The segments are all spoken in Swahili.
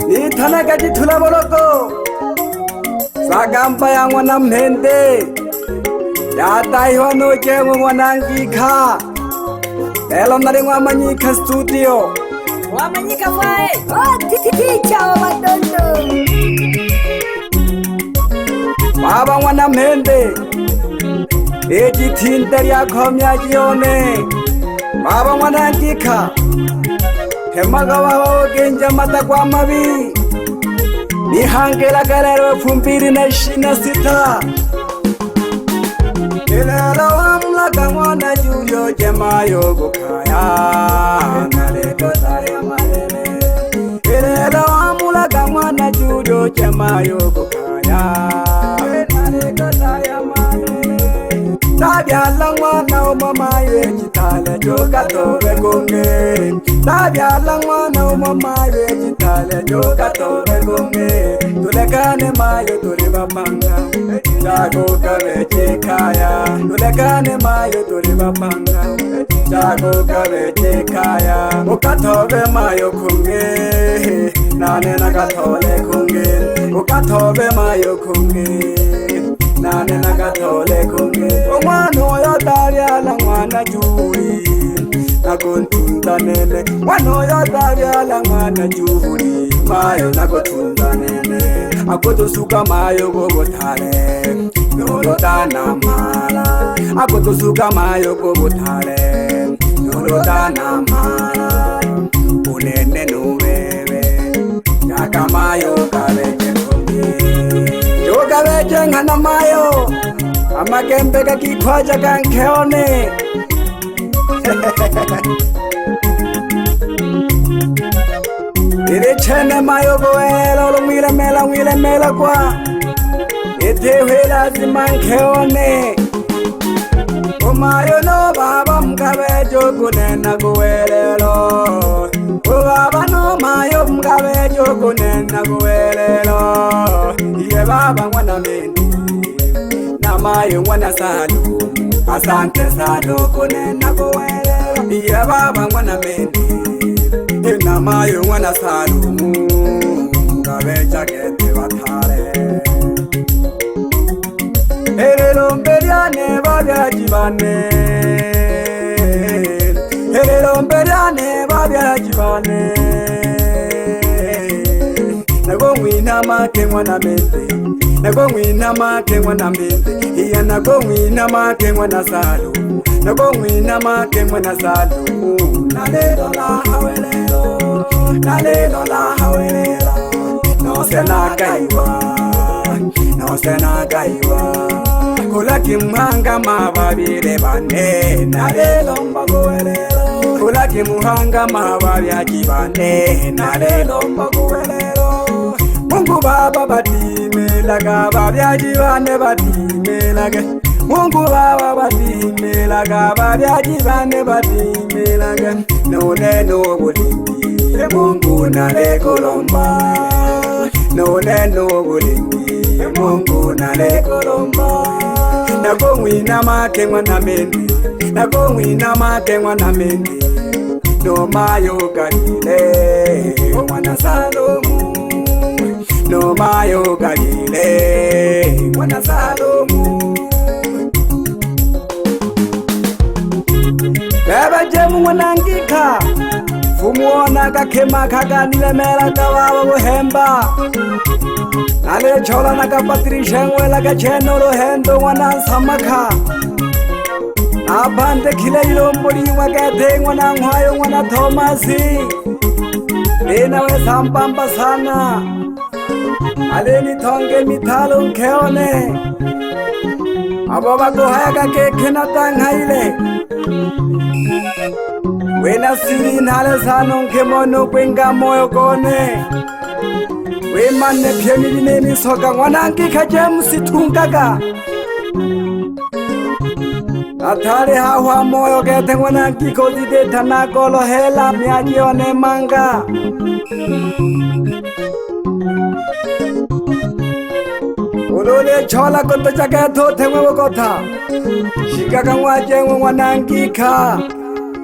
Ithana kati thula boloko Sagampa yang wana mhende Yata iwano chengu wanangika Elo naringwa manyika studio Wamanyika fae Ticha wa madondo Baba wana mhende Eji tintari ya komya jione Baba wanangika Hemaga wao genja mata kwa mavi Nihangela galero fumbiri na 26 Ilelo amla kamwana julio jemayo gukaya Naleko tayo malele Ilelo amla kamwana julio jemayo gukaya Naleko tayo malele Tabia langwana umamaye chitale joka tobe konge Tabia langwana umamaye chitale joka tobe konge Tulekane mayo tuliba panga Jago kabeche kaya Tulekane mayo tuliba panga Jago kabeche kaya Ukatobe mayo konge Nane nakatole konge Ukatobe mayo konge Nane nakatole konge Omwano yotaria la mwana juri Nakontunda nene Mwano yotaria la mwana juri Mayo nakotunda nene Akoto suka mayo gogotare Yorotana mala Akoto suka mayo gogotare Yorotana mala Unene nuwewe Yaka mayo kabeche kongi Yoga beche ngana mayo Amakembe kakikwaja kankeone Ire chene mayo goela Olo mwile mela kwa Ete huela zimankeone Umayo no baba mkabejo kunena goelelo Baba no mayo mkabejo kunena goelelo Iye baba mwana mendi Mayo mwana sadu Asante sadu kunena goelelo Iye baba mwana mendi Ina mayo mwana sadu Mkabeja kete watare Erelo mberiane babya jibane Erelo mberiane babya jibane Nago mwina make mwana mente Nago mwina make mwana mente Iya nago mwina make mwana salu Nago mwina make mwana salu Nalelo la hawelelo Nalelo la hawelelo No se na kaiwa No se na kaiwa Kula kimuhanga mababire bane Nalelo mbagoelelo Kula kimuhanga mababya jibane Nalelo mbagoelelo Mungu baba batimelaga babya jibane batimelaga Mungu baba batimelaga babya jibane batimelaga None no bulimbi Mungu nale kolomba None no bulimbi Mungu nale kolomba Nago mwina make mwana mendi Nago mwina make mwana mendi No mayo galile Mwana Salomu No mayo galile Mwana Salomu Beba jemu mwanangika Fumuona kakema kaganile mela kawawa buhemba Nale chola nakapatirisha ngwela kacheno rohendo mwana samaka Abande kile ilombori wakete mwana mwayo mwana Thomasi Lena we sampamba sana Aleni thonge mithalo nkeone Abo bagohaya kakeke na tanghaile Wena siri nale sano nkemono kwenga moyo kone Wemane pyeni nini soka mwanangika jemusi tungaga Atare hawa moyo kete mwanangika ozide tanakolo hela miajione manga Ulole chola koto chake thote mwewe kotha Shika kamwaje mwanangika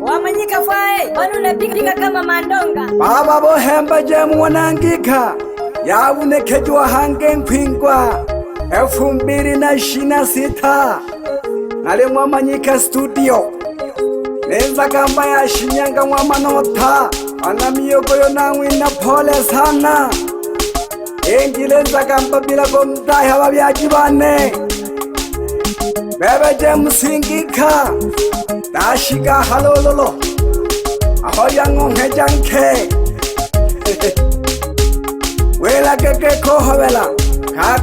Wamanyika fae, wanu unapika kama mandonga. Baba bohemba jemu wanangika. Yabunekejwa hange nkwingwa 2026. Nale Mwamanyika studio. Nenza kamba ya Shinyanga Mwamanota. Anamiyogoyo nangwina pole sana. Engilenza kamba bila komdahi wabiyajibane. Bebe jemusingika. Dashiga halololo. Ahoyango ngejanke. Wela keke koho wela.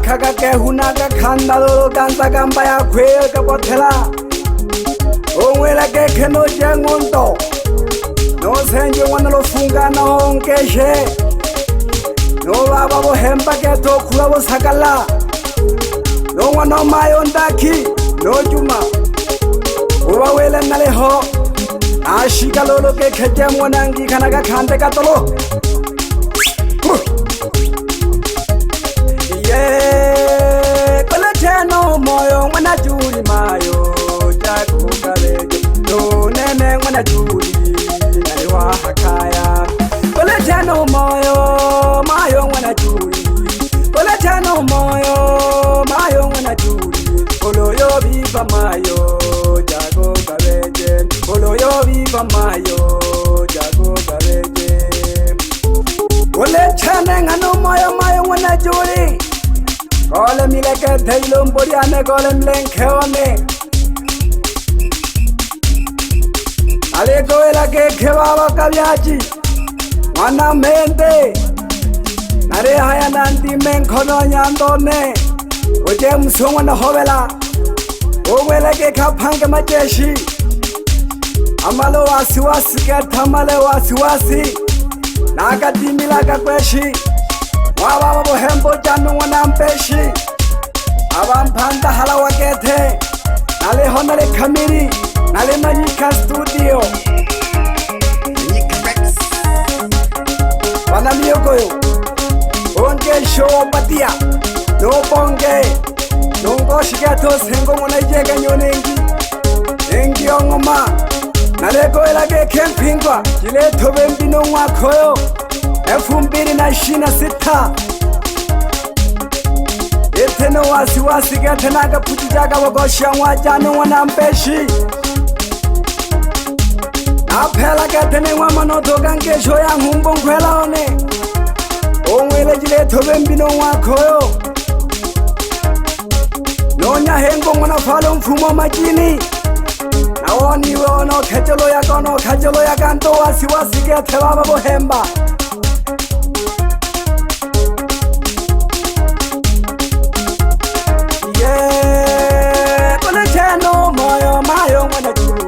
Kaka ke hunaga kandalo danza gamba ya kweo kapotela. Wela keke no jengondo. No senje wanalo funga na onkeshe. No baba bohemba ke tokula bosakala. No wano mayondaki. No juma. Uwa wela naleho. Ashika lolo ke kejemu wanangi kanaga kante katolo. Koleteno moyo mwana juri mayo jago kabeje no nene mwana juri naliwa hakaya. Koleteno moyo mayo mwana juri. Koleteno moyo mayo mwana juri. Oloyo viva mayo jago kabeje. Oloyo viva mayo jago kabeje. Koletene ngano moyo mayo mwana juri. Kole mileke teilum boriane kole mlenkeone. Ale koela ke kebaba kabyaji. Mana mente. Nare haya nanti menkono nyandone. Oje msongo na hovela. Owele ke kaphange majeshi. Amalo wasiwasi ke thamale wasiwasi. Nakatimila kakweshi. Wababa bohembo janu wanampeshi. Abamphanda hala wakethe. Nale honale kamiri. Nale Manyika studio. Wanamiyogoyo. Onge show patia. No bonge. Nongo shigato sengo mwana ijega nyonengi. Nengi ongoma. Nale goela ke kempingwa. Jile tobe mbino mwakoyo. 2026. Eteno wasiwasi ketenaga pujijaga wagosha wajano wanampeshi. Napela ketene wamanoto gangesho ya humbo nkwela one. Ongwele jile tobe mbino wakoyo. Nonya hengo mwana falo mfumo majini. Naoni wono kajolo ya kono kajolo ya ganto wasiwasi kete baba bohemba. Koleteno moyo mayo mwana juri.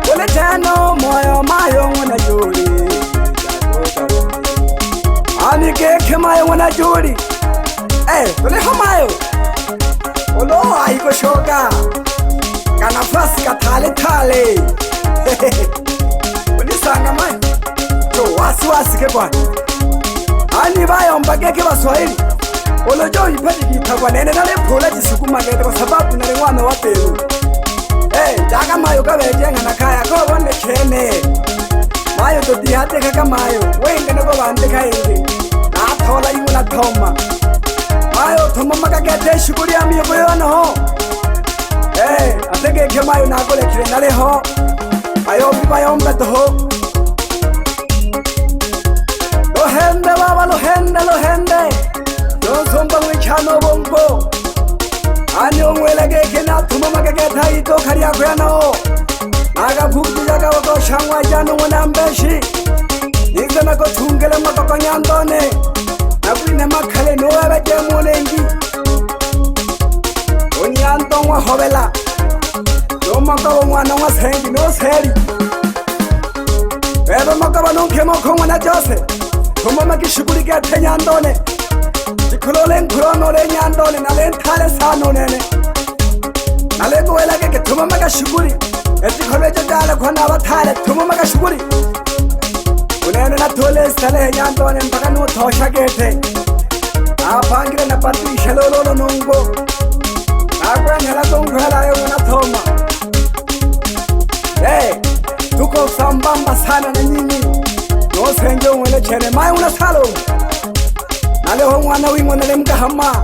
Koleteno moyo mayo mwana juri. Ani keke mayo mwana juri. Koleho mayo. Olo aiko shoga. Kanafasi katale tale. Unisanga mayo. Wasiwasi ke bwana. Ani bayo mbageke baswahili. Olojo ipadi kitagwa nene nale phola jisukuma ngete kwa sababu nale ngwana wa Peru. Jaga mayo kabeje ngana kaya ko bonde chene. Mayo to dihate kaka mayo. Wenge nego bande kaende. Na thola yuna thoma. Mayo thoma makagete shukuri amiyo yono. Atege ke mayo na gole kire nale ho. Ayo bibayo mbeto ho. Lohende baba lohende lohende. Somba wichano bongo. Ani ongwele geke na tumo magageta ito kariya kuyano. Naga bhuti jaga wako shangwa janu wanambeshi. Nigda nako tungele makoko nyandone. Nakwine makhale noebe jemu nengi. Onyanto wa hovela. Nomako mwana wa sengi no seri. Bebe makaba nonke moko mwana jose. Tumo makishukuri gete nyandone. Chikulolen kurono le nyandole nale nthale sano nene. Nale goela ke thuma maka shukuri. Eti kholejo jala khona abathale thuma maka shukuri. Unene na thole sale nyandole mpaka no thosha kethe. Aphangire na patri shalolo nongo. Akwa ngela kongkhela yo na thoma. sana na nyinyi no senjo ngwele chene mai una salo nale ho mwana wingo nale mkahama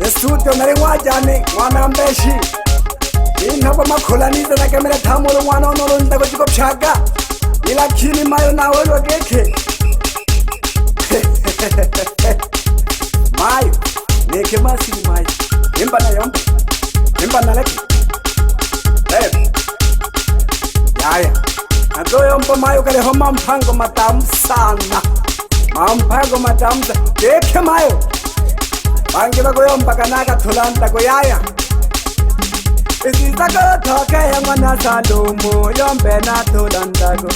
yesuto nale wajane mwana mbeshi inhaba makholaniza na kamera thamolo mwana onolo ndako chiko pshaka ila khini mayo nawe lo gekhe mayo neke masini mayo imba na yomba imba na leki yaya nadoyomba mayo kale homa mpango matamu sana mampango matamu gekhe mayo bangira goyomba kanaka thulanda go yaya isiza gothoke ya mwana Salomo yombe na thulandago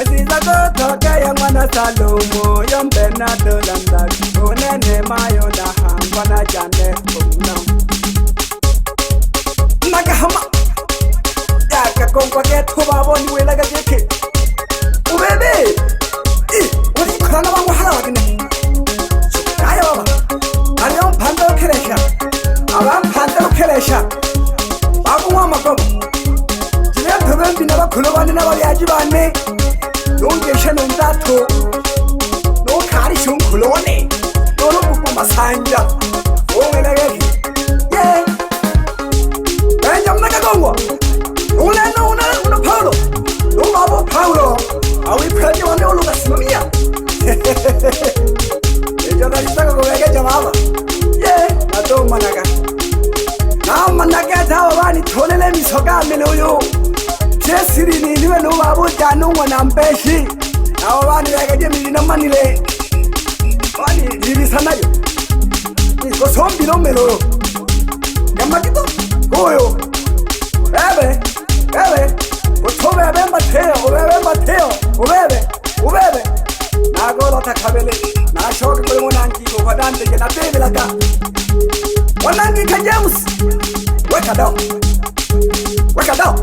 isiza gothoke ya mwana Salomo yombe na thulandago unene mayo na hangwa na jane umna nakahama yakakongwa ke thuba boni wela ka gekhe ubebe wani khana bangu hala wakine ayo baba ariyo phando khelesha abam phando khelesha Akuwa makobo Jile thobembi na bakhulobane na baliaji bane Nongeshe nondatho No khari shonkhulone Nono pupu masanja Ongela geki Yeah Benja mnaka gongwa Una Paulo No babo Paulo Awi preje wande oluka simamia Ejo nalitaka kugege jamaba Yeah Nato manaka Manaka wani tholele misoka meloyo Chesiri ni niwe no babo jano wana mpeshi Na wani wakaje milina manile Wani libisanayo Niko sombi no meloyo Yamakito Goyo Ebe Utobe Ubebe Nagola takabele Na shoki kule mwananki Ufadante jena bebe laka Wanangi ka James Weka down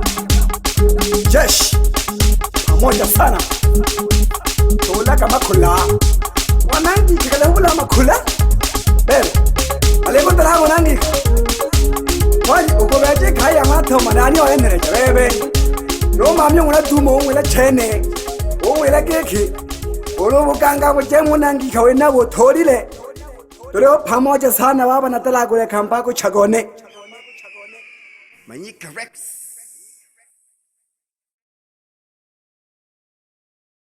Jesh Pamoja sana Tulaka makula Wanangi kikale hula makula Bebe Aleko tala wanangi Wani ukobeje kaya mato manani wa endereja bebe Roma myo nguna tumo ngwela chene Ngwela keki Olo mukanga wajemu nangi kawe na wotorile Tuleo pamoja sana baba natala kule kampako chagone Manyika Rex.